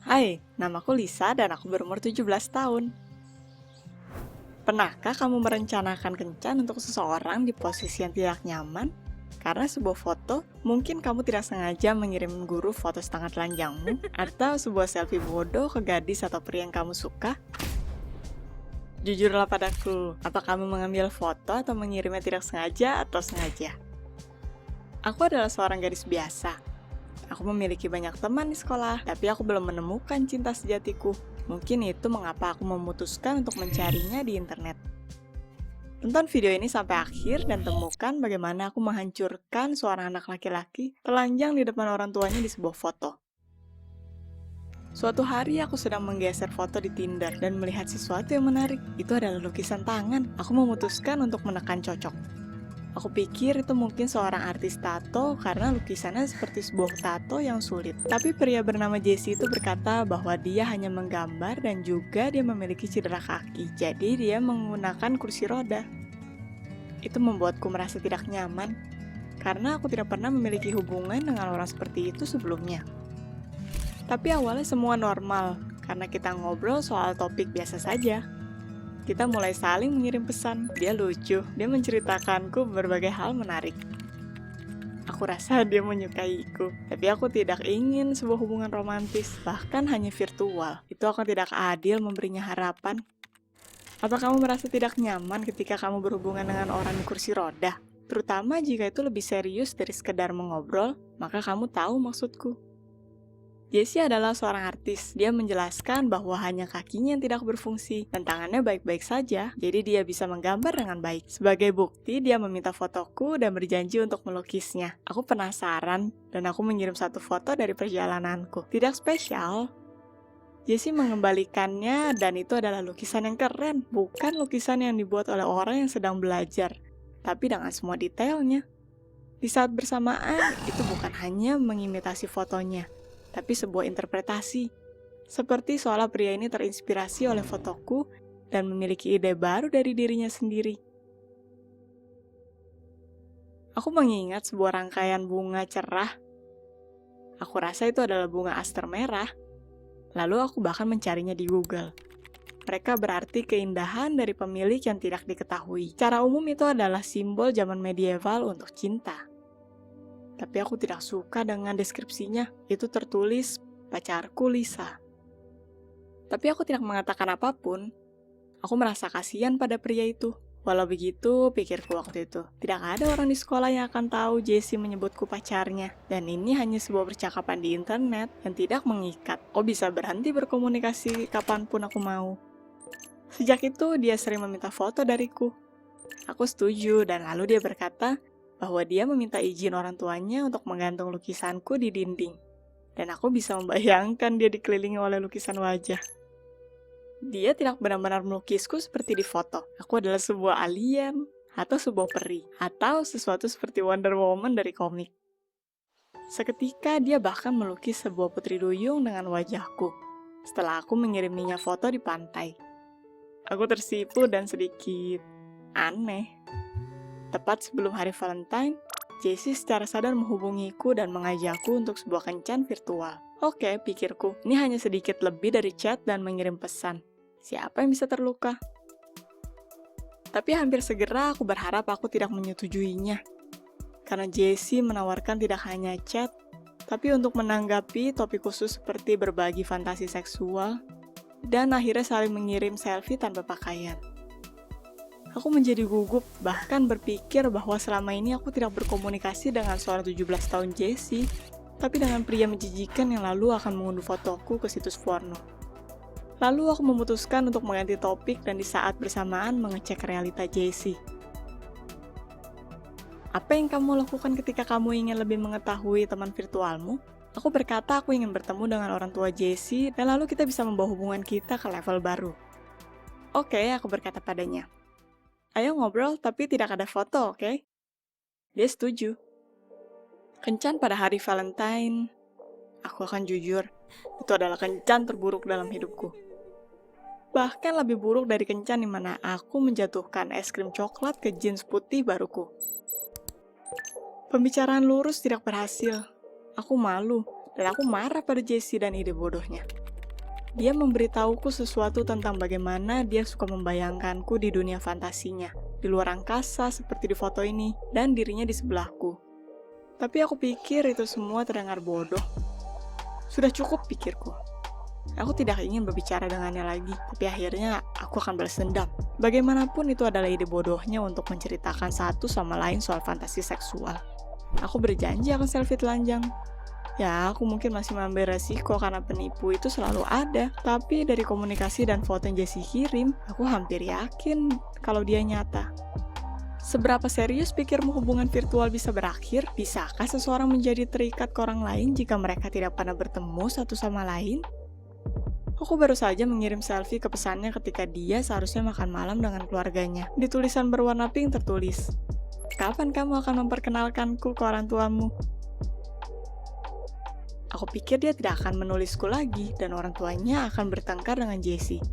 Hai, namaku Lisa dan aku berumur 17 tahun. Pernahkah kamu merencanakan kencan untuk seseorang di posisi yang tidak nyaman? Karena sebuah foto, mungkin kamu tidak sengaja mengirim guru foto setengah telanjangmu, atau sebuah selfie bodoh ke gadis atau pria yang kamu suka? Jujurlah padaku, apa kamu mengambil foto atau mengirimnya tidak sengaja atau sengaja? Aku adalah seorang gadis biasa. Aku memiliki banyak teman di sekolah, tapi aku belum menemukan cinta sejatiku. Mungkin itu mengapa aku memutuskan untuk mencarinya di internet. Tonton video ini sampai akhir dan temukan bagaimana aku menghancurkan seorang anak laki-laki telanjang di depan orang tuanya di sebuah foto. Suatu hari aku sedang menggeser foto di Tinder dan melihat sesuatu yang menarik. Itu adalah lukisan tangan. Aku memutuskan untuk menekan cocok. Aku pikir itu mungkin seorang artis tato karena lukisannya seperti sebuah tato yang sulit. Tapi pria bernama Jesse itu berkata bahwa dia hanya menggambar dan juga dia memiliki cedera kaki. Jadi dia menggunakan kursi roda. Itu membuatku merasa tidak nyaman karena aku tidak pernah memiliki hubungan dengan orang seperti itu sebelumnya. Tapi awalnya semua normal karena kita ngobrol soal topik biasa saja. Kita mulai saling mengirim pesan. Dia lucu, dia menceritakanku berbagai hal menarik. Aku rasa dia menyukaiku, tapi aku tidak ingin sebuah hubungan romantis, bahkan hanya virtual. Itu akan tidak adil memberinya harapan. Apa kamu merasa tidak nyaman ketika kamu berhubungan dengan orang di kursi roda? Terutama jika itu lebih serius dari sekedar mengobrol, maka kamu tahu maksudku. Jesse adalah seorang artis. Dia menjelaskan bahwa hanya kakinya yang tidak berfungsi dan tangannya baik-baik saja, jadi dia bisa menggambar dengan baik. Sebagai bukti, dia meminta fotoku dan berjanji untuk melukisnya. Aku penasaran dan aku mengirim satu foto dari perjalananku. Tidak spesial. Jesse mengembalikannya dan itu adalah lukisan yang keren, bukan lukisan yang dibuat oleh orang yang sedang belajar, tapi dengan semua detailnya. Di saat bersamaan, itu bukan hanya mengimitasi fotonya, tapi sebuah interpretasi. Seperti seolah pria ini terinspirasi oleh fotoku dan memiliki ide baru dari dirinya sendiri. Aku mengingat sebuah rangkaian bunga cerah. Aku rasa itu adalah bunga aster merah. Lalu aku bahkan mencarinya di Google. Mereka berarti keindahan dari pemilik yang tidak diketahui. Secara umum itu adalah simbol zaman medieval untuk cinta. Tapi aku tidak suka dengan deskripsinya. Itu tertulis, pacarku Lisa. Tapi aku tidak mengatakan apapun. Aku merasa kasihan pada pria itu. Walau begitu, pikirku waktu itu, tidak ada orang di sekolah yang akan tahu Jesse menyebutku pacarnya. Dan ini hanya sebuah percakapan di internet yang tidak mengikat. Aku bisa berhenti berkomunikasi kapanpun aku mau. Sejak itu, dia sering meminta foto dariku. Aku setuju, dan lalu dia berkata bahwa dia meminta izin orang tuanya untuk menggantung lukisanku di dinding. Dan aku bisa membayangkan dia dikelilingi oleh lukisan wajah. Dia tidak benar-benar melukisku seperti di foto. Aku adalah sebuah alien, atau sebuah peri, atau sesuatu seperti Wonder Woman dari komik. Seketika dia bahkan melukis sebuah putri duyung dengan wajahku, setelah aku mengiriminya foto di pantai. Aku tersipu dan sedikit aneh. Tepat sebelum hari Valentine, Jesse secara sadar menghubungiku dan mengajakku untuk sebuah kencan virtual. Oke, pikirku, ini hanya sedikit lebih dari chat dan mengirim pesan. Siapa yang bisa terluka? Tapi hampir segera aku berharap aku tidak menyetujuinya. Karena Jesse menawarkan tidak hanya chat, tapi untuk menanggapi topik khusus seperti berbagi fantasi seksual, dan akhirnya saling mengirim selfie tanpa pakaian. Aku menjadi gugup, bahkan berpikir bahwa selama ini aku tidak berkomunikasi dengan seorang 17 tahun Jesse, tapi dengan pria menjijikan yang lalu akan mengunduh fotoku ke situs porno. Lalu aku memutuskan untuk mengganti topik dan di saat bersamaan mengecek realita Jesse. Apa yang kamu lakukan ketika kamu ingin lebih mengetahui teman virtualmu? Aku berkata aku ingin bertemu dengan orang tua Jesse dan lalu kita bisa membawa hubungan kita ke level baru. Oke, aku berkata padanya. Ayo ngobrol, tapi tidak ada foto, oke? Dia setuju. Kencan pada hari Valentine, aku akan jujur, itu adalah kencan terburuk dalam hidupku. Bahkan lebih buruk dari kencan di mana aku menjatuhkan es krim coklat ke jeans putih baruku. Pembicaraan lurus tidak berhasil. Aku malu, dan aku marah pada Jesse dan ide bodohnya. Dia memberitahuku sesuatu tentang bagaimana dia suka membayangkanku di dunia fantasinya, di luar angkasa seperti di foto ini, dan dirinya di sebelahku. Tapi aku pikir itu semua terdengar bodoh. Sudah cukup pikirku. Aku tidak ingin berbicara dengannya lagi, tapi akhirnya aku akan balas dendam. Bagaimanapun itu adalah ide bodohnya untuk menceritakan satu sama lain soal fantasi seksual. Aku berjanji akan selfie telanjang. Ya, aku mungkin masih mengambil resiko karena penipu itu selalu ada. Tapi dari komunikasi dan foto yang Jessie kirim, aku hampir yakin kalau dia nyata. Seberapa serius pikirmu hubungan virtual bisa berakhir? Bisakah seseorang menjadi terikat ke orang lain jika mereka tidak pernah bertemu satu sama lain? Aku baru saja mengirim selfie ke pesannya ketika dia seharusnya makan malam dengan keluarganya. Di tulisan berwarna pink tertulis, "Kapan kamu akan memperkenalkanku ke orang tuamu?" Aku pikir dia tidak akan menulisku lagi dan orang tuanya akan bertengkar dengan Jessie.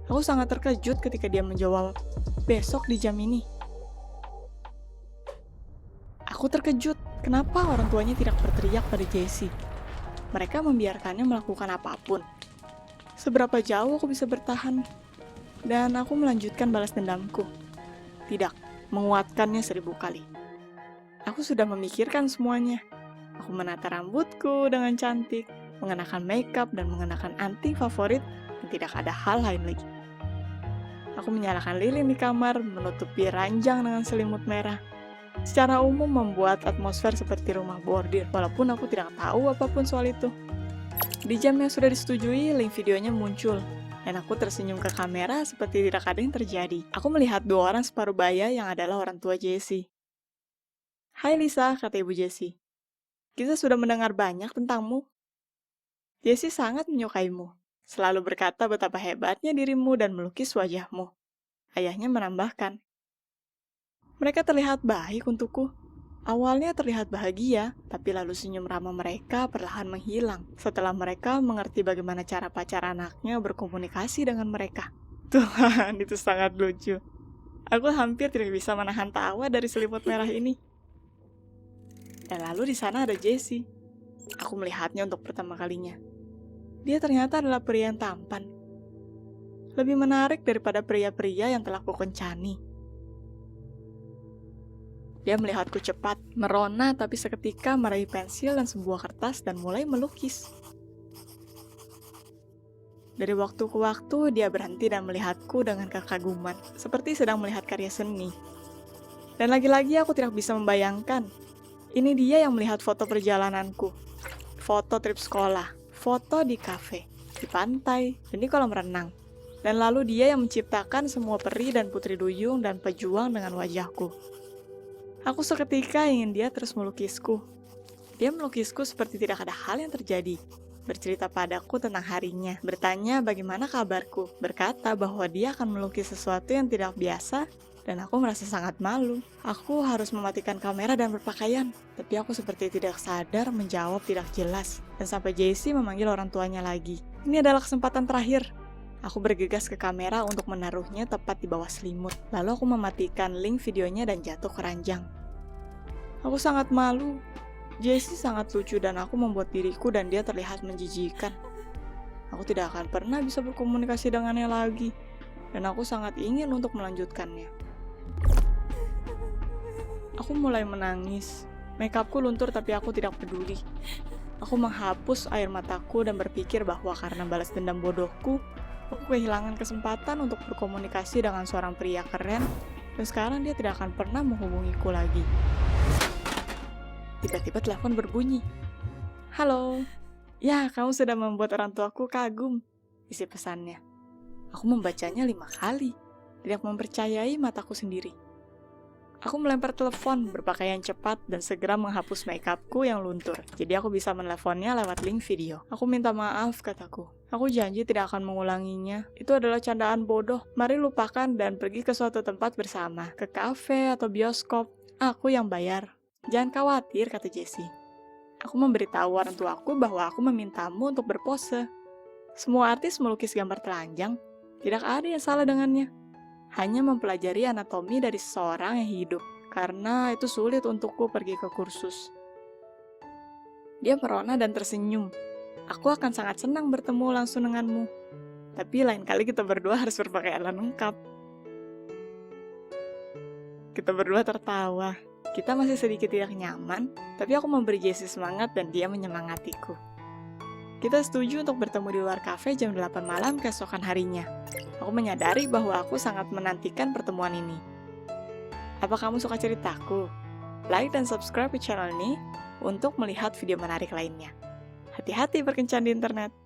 Aku sangat terkejut ketika dia menjawab, "Besok di jam ini." Aku terkejut, kenapa orang tuanya tidak berteriak pada Jessie? Mereka membiarkannya melakukan apapun. Seberapa jauh aku bisa bertahan? Dan aku melanjutkan balas dendamku. Tidak, menguatkannya 1000 kali. Aku sudah memikirkan semuanya. Aku menata rambutku dengan cantik, mengenakan makeup dan mengenakan anting favorit, dan tidak ada hal lain lagi. Aku menyalakan lilin di kamar, menutupi ranjang dengan selimut merah. Secara umum membuat atmosfer seperti rumah bordir, walaupun aku tidak tahu apapun soal itu. Di jam yang sudah disetujui, link videonya muncul, dan aku tersenyum ke kamera seperti tidak ada yang terjadi. Aku melihat 2 orang separuh baya yang adalah orang tua Jessie. "Hai Lisa," kata ibu Jessie. "Kita sudah mendengar banyak tentangmu. Jessie sangat menyukaimu. Selalu berkata betapa hebatnya dirimu dan melukis wajahmu." Ayahnya menambahkan, "Mereka terlihat baik untukku." Awalnya terlihat bahagia, tapi lalu senyum ramah mereka perlahan menghilang setelah mereka mengerti bagaimana cara pacar anaknya berkomunikasi dengan mereka. Tuhan, itu sangat lucu. Aku hampir tidak bisa menahan tawa dari selimut merah ini. Dan lalu di sana ada Jessie. Aku melihatnya untuk pertama kalinya. Dia ternyata adalah pria yang tampan. Lebih menarik daripada pria-pria yang telah kukencani. Dia melihatku cepat, merona tapi seketika meraih pensil dan sebuah kertas dan mulai melukis. Dari waktu ke waktu, dia berhenti dan melihatku dengan kekaguman, seperti sedang melihat karya seni. Dan lagi-lagi aku tidak bisa membayangkan. Ini dia yang melihat foto perjalananku, foto trip sekolah, foto di kafe, di pantai, dan di kolam renang. Dan lalu dia yang menciptakan semua peri dan putri duyung dan pejuang dengan wajahku. Aku seketika ingin dia terus melukisku. Dia melukisku seperti tidak ada hal yang terjadi. Bercerita padaku tentang harinya, bertanya bagaimana kabarku, berkata bahwa dia akan melukis sesuatu yang tidak biasa, dan aku merasa sangat malu. Aku harus mematikan kamera dan berpakaian, tapi aku seperti tidak sadar menjawab tidak jelas, dan sampai Jessie memanggil orang tuanya lagi. Ini adalah kesempatan terakhir. Aku bergegas ke kamera untuk menaruhnya tepat di bawah selimut. Lalu aku mematikan link videonya dan jatuh ke ranjang. Aku sangat malu. Jessie sangat lucu dan aku membuat diriku dan dia terlihat menjijikan. Aku tidak akan pernah bisa berkomunikasi dengannya lagi, dan aku sangat ingin untuk melanjutkannya. Aku mulai menangis. Makeupku luntur tapi aku tidak peduli. Aku menghapus air mataku dan berpikir bahwa karena balas dendam bodohku, aku kehilangan kesempatan untuk berkomunikasi dengan seorang pria keren, dan sekarang dia tidak akan pernah menghubungiku lagi. Tiba-tiba telepon berbunyi. "Halo. Ya, kamu sudah membuat orang tuaku kagum," isi pesannya. Aku membacanya 5 kali, tidak mempercayai mataku sendiri. Aku melempar telepon, berpakaian cepat, dan segera menghapus makeupku yang luntur. Jadi aku bisa meneleponnya lewat link video. "Aku minta maaf," kataku. "Aku janji tidak akan mengulanginya. Itu adalah candaan bodoh. Mari lupakan dan pergi ke suatu tempat bersama. Ke kafe atau bioskop. Aku yang bayar." "Jangan khawatir," kata Jessie. "Aku memberitahu orang tuaku bahwa aku memintamu untuk berpose. Semua artis melukis gambar telanjang. Tidak ada yang salah dengannya. Hanya mempelajari anatomi dari seseorang yang hidup, karena itu sulit untukku pergi ke kursus." Dia merona dan tersenyum. Aku akan sangat senang bertemu langsung denganmu. Tapi lain kali kita berdua harus berpakaian lengkap. Kita berdua tertawa. Kita masih sedikit tidak nyaman, tapi aku memberi Jessie semangat dan dia menyemangatiku. Kita setuju untuk bertemu di luar kafe jam 8 malam keesokan harinya. Aku menyadari bahwa aku sangat menantikan pertemuan ini. Apa kamu suka ceritaku? Like dan subscribe ke channel ini untuk melihat video menarik lainnya. Hati-hati berkencan di internet.